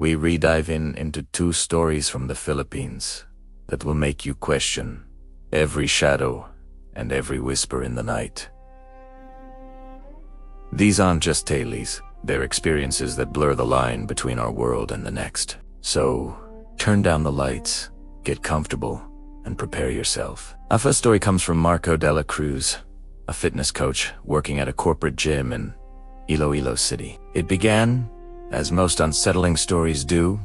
we re-dive into two stories from the Philippines that will make you question every shadow and every whisper in the night. These aren't just tales, they're experiences that blur the line between our world and the next. So, turn down the lights, get comfortable, and prepare yourself. Our first story comes from Marco de la Cruz, a fitness coach working at a corporate gym in Iloilo City. It began, as most unsettling stories do,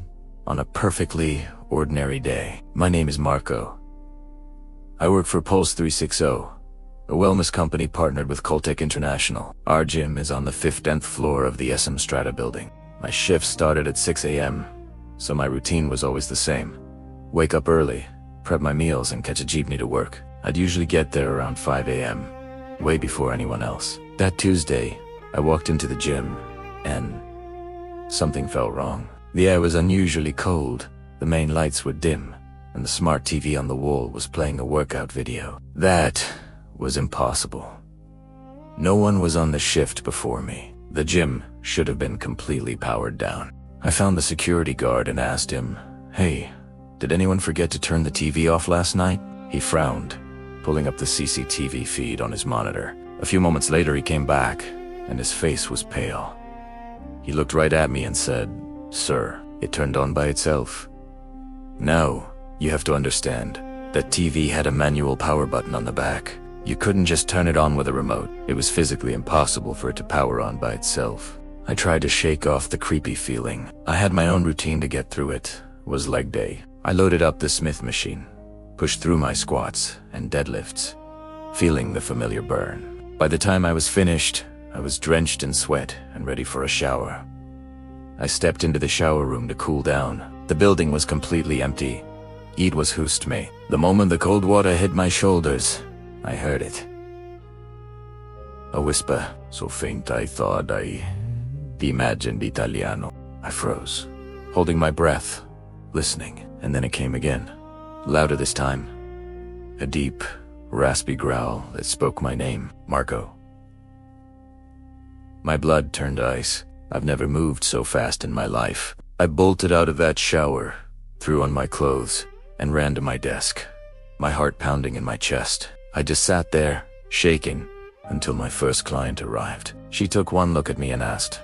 on a perfectly ordinary day. My name is Marco. I work for Pulse 360, a wellness company partnered with Coltech International. Our gym is on the 15th floor of the SM Strata building. My shift started at 6 a.m., so my routine was always the same. Wake up early, prep my meals, and catch a jeepney to work. I'd usually get there around 5 a.m., way before anyone else. That Tuesday, I walked into the gym, and something felt wrong. The air was unusually cold, the main lights were dim, and the smart TV on the wall was playing a workout video. That was impossible. No one was on the shift before me. The gym should have been completely powered down. I found the security guard and asked him, "Hey, did anyone forget to turn the TV off last night?" He frowned, pulling up the CCTV feed on his monitor. A few moments later he came back, and his face was pale. He looked right at me and said, "Sir, it turned on by itself." Now, you have to understand, that TV had a manual power button on the back. You couldn't just turn it on with a remote. It was physically impossible for it to power on by itself. I tried to shake off the creepy feeling. I had my own routine to get through it. It was leg day. I loaded up the Smith machine, pushed through my squats and deadlifts, feeling the familiar burn. By the time I was finished, I was drenched in sweat and ready for a shower. I stepped into the shower room to cool down. The building was completely empty. It was just me. The moment the cold water hit my shoulders, I heard it. A whisper, so faint I thought I imagined Italiano. I froze, holding my breath, listening, and then it came again, louder this time. A deep, raspy growl that spoke my name, Marco. My blood turned ice. I've never moved so fast in my life. I bolted out of that shower, threw on my clothes, and ran to my desk, my heart pounding in my chest. I just sat there, shaking, until my first client arrived. She took one look at me and asked,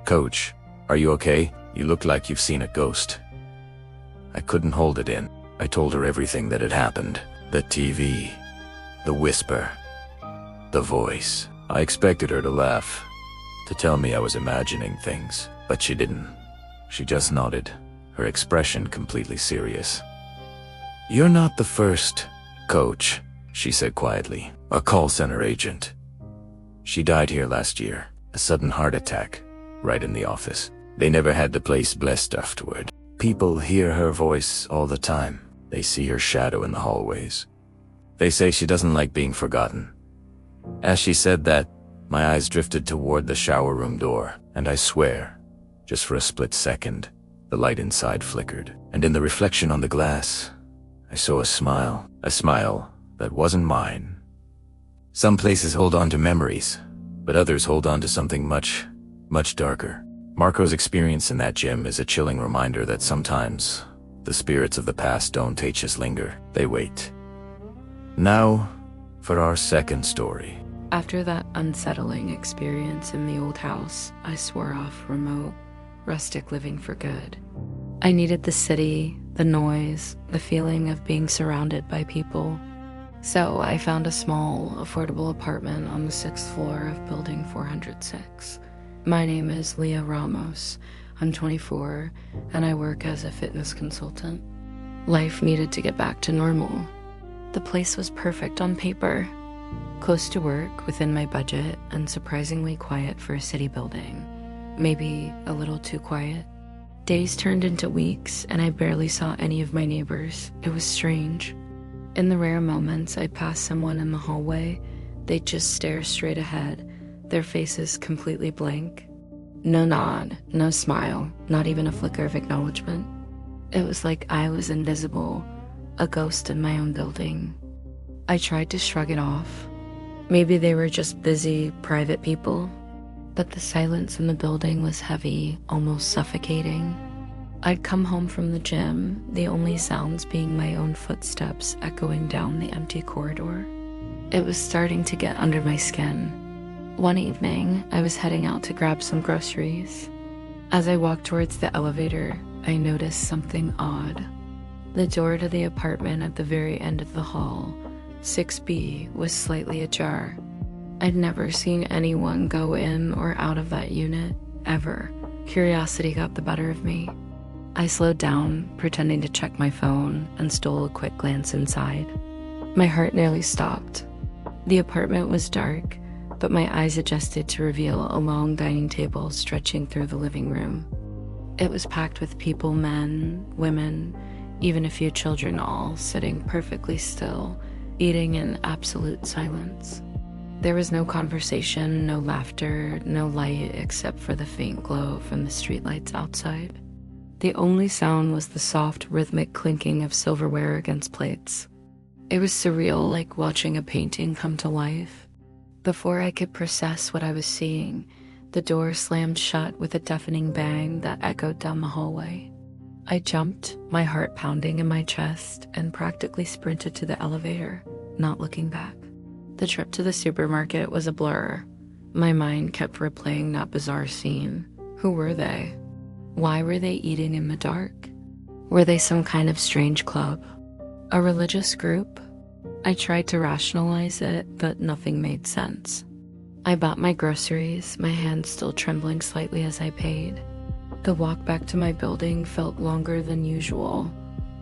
"Coach, are you okay? You look like you've seen a ghost." I couldn't hold it in. I told her everything that had happened. The TV, the whisper, the voice. I expected her to laugh, to tell me I was imagining things, but she didn't. She just nodded, her expression completely serious. "You're not the first, Coach," she said quietly. "A call center agent. She died here last year, a sudden heart attack, right in the office. They never had the place blessed afterward. People hear her voice all the time. They see her shadow in the hallways. They say she doesn't like being forgotten." As she said that, my eyes drifted toward the shower room door, and I swear, just for a split second, the light inside flickered. And in the reflection on the glass, I saw a smile that wasn't mine. Some places hold on to memories, but others hold on to something much, much darker. Marco's experience in that gym is a chilling reminder that sometimes the spirits of the past don't just linger, they wait. Now, for our second story. After that unsettling experience in the old house, I swore off remote, rustic living for good. I needed the city, the noise, the feeling of being surrounded by people. So I found a small, affordable apartment on the 6th floor of Building 406. My name is Leah Ramos. I'm 24, and I work as a fitness consultant. Life needed to get back to normal. The place was perfect on paper. Close to work, within my budget, and surprisingly quiet for a city building. Maybe a little too quiet. Days turned into weeks, and I barely saw any of my neighbors. It was strange. In the rare moments I passed someone in the hallway, they'd just stare straight ahead, their faces completely blank. No nod, no smile, not even a flicker of acknowledgement. It was like I was invisible, a ghost in my own building. I tried to shrug it off. Maybe they were just busy, private people. But the silence in the building was heavy, almost suffocating. I'd come home from the gym, the only sounds being my own footsteps echoing down the empty corridor. It was starting to get under my skin. One evening, I was heading out to grab some groceries. As I walked towards the elevator, I noticed something odd. The door to the apartment at the very end of the hall, 6B, was slightly ajar. I'd never seen anyone go in or out of that unit, ever. Curiosity got the better of me. I slowed down, pretending to check my phone, and stole a quick glance inside. My heart nearly stopped. The apartment was dark, but my eyes adjusted to reveal a long dining table stretching through the living room. It was packed with people, men, women, even a few children, all sitting perfectly still, eating in absolute silence. There was no conversation, no laughter, no light except for the faint glow from the streetlights outside. The only sound was the soft, rhythmic clinking of silverware against plates. It was surreal, like watching a painting come to life. Before I could process what I was seeing, the door slammed shut with a deafening bang that echoed down the hallway. I jumped, my heart pounding in my chest, and practically sprinted to the elevator, not looking back. The trip to the supermarket was a blur. My mind kept replaying that bizarre scene. Who were they? Why were they eating in the dark? Were they some kind of strange club? A religious group? I tried to rationalize it, but nothing made sense. I bought my groceries, my hands still trembling slightly as I paid. The walk back to my building felt longer than usual.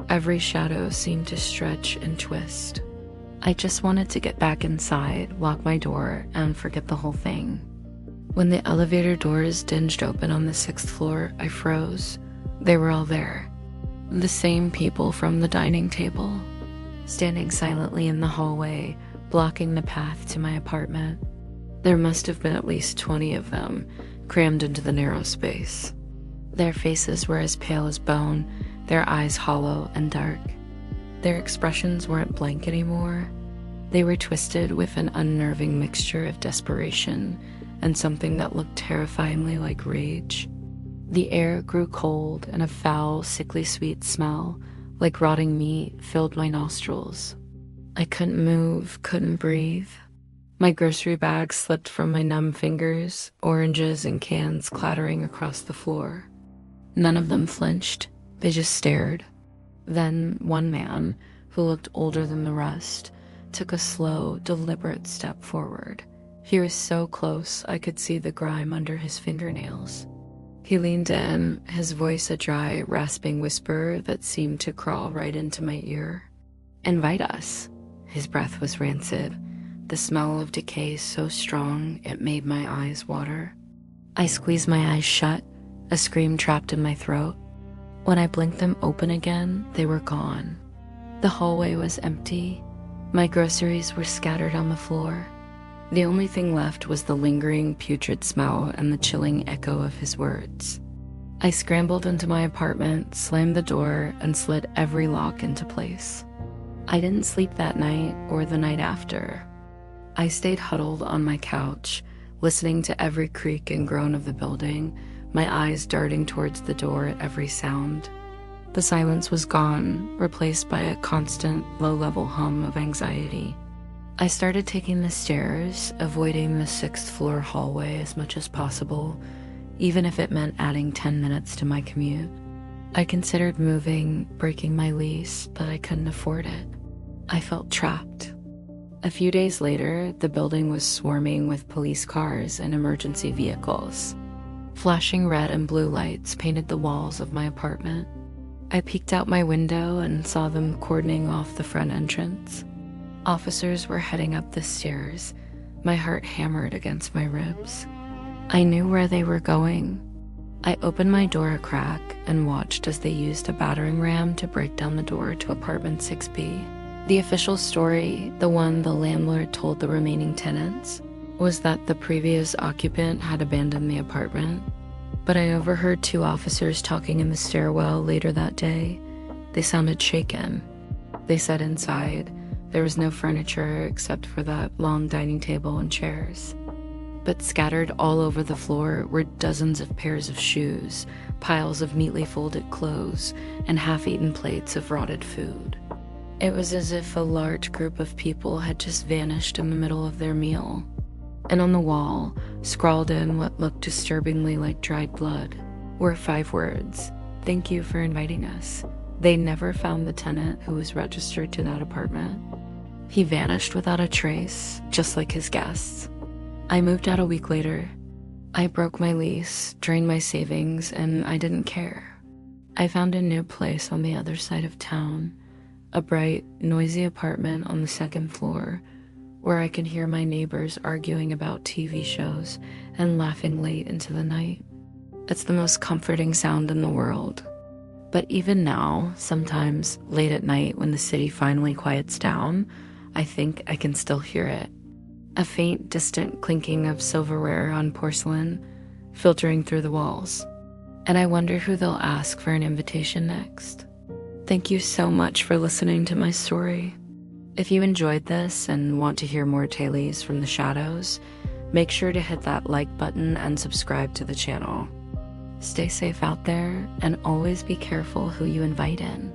Every shadow seemed to stretch and twist. I just wanted to get back inside, lock my door, and forget the whole thing. When the elevator doors dinged open on the 6th floor, I froze. They were all there. The same people from the dining table, standing silently in the hallway, blocking the path to my apartment. There must have been at least 20 of them, crammed into the narrow space. Their faces were as pale as bone, their eyes hollow and dark. Their expressions weren't blank anymore. They were twisted with an unnerving mixture of desperation and something that looked terrifyingly like rage. The air grew cold, and a foul, sickly sweet smell, like rotting meat, filled my nostrils. I couldn't move, couldn't breathe. My grocery bag slipped from my numb fingers, oranges and cans clattering across the floor. None of them flinched. They just stared. Then one man, who looked older than the rest, took a slow, deliberate step forward. He was so close I could see the grime under his fingernails. He leaned in, his voice a dry, rasping whisper that seemed to crawl right into my ear. "Invite us." His breath was rancid, the smell of decay so strong it made my eyes water. I squeezed my eyes shut, a scream trapped in my throat. When I blinked them open again, they were gone. The hallway was empty. My groceries were scattered on the floor. The only thing left was the lingering, putrid smell and the chilling echo of his words. I scrambled into my apartment, slammed the door, and slid every lock into place. I didn't sleep that night or the night after. I stayed huddled on my couch, listening to every creak and groan of the building, my eyes darting towards the door at every sound. The silence was gone, replaced by a constant, low-level hum of anxiety. I started taking the stairs, avoiding the 6th floor hallway as much as possible, even if it meant adding 10 minutes to my commute. I considered moving, breaking my lease, but I couldn't afford it. I felt trapped. A few days later, the building was swarming with police cars and emergency vehicles. Flashing red and blue lights painted the walls of my apartment. I peeked out my window and saw them cordoning off the front entrance. Officers were heading up the stairs, my heart hammered against my ribs. I knew where they were going. I opened my door a crack and watched as they used a battering ram to break down the door to apartment 6B. The official story, the one the landlord told the remaining tenants, was that the previous occupant had abandoned the apartment. But I overheard 2 officers talking in the stairwell later that day. They sounded shaken. They said inside, there was no furniture except for that long dining table and chairs. but scattered all over the floor were dozens of pairs of shoes, piles of neatly folded clothes, and half-eaten plates of rotted food. It was as if a large group of people had just vanished in the middle of their meal. And on the wall, scrawled in what looked disturbingly like dried blood, were 5 words: "Thank you for inviting us." They never found the tenant who was registered to that apartment. He vanished without a trace, just like his guests. I moved out a week later. I broke my lease, drained my savings, and I didn't care. I found a new place on the other side of town, a bright, noisy apartment on the 2nd floor, where I could hear my neighbors arguing about TV shows and laughing late into the night. It's the most comforting sound in the world. But even now, sometimes late at night when the city finally quiets down, I think I can still hear it. A faint, distant clinking of silverware on porcelain filtering through the walls. And I wonder who they'll ask for an invitation next. Thank you so much for listening to my story. If you enjoyed this and want to hear more tales from the shadows, make sure to hit that like button and subscribe to the channel. Stay safe out there and always be careful who you invite in.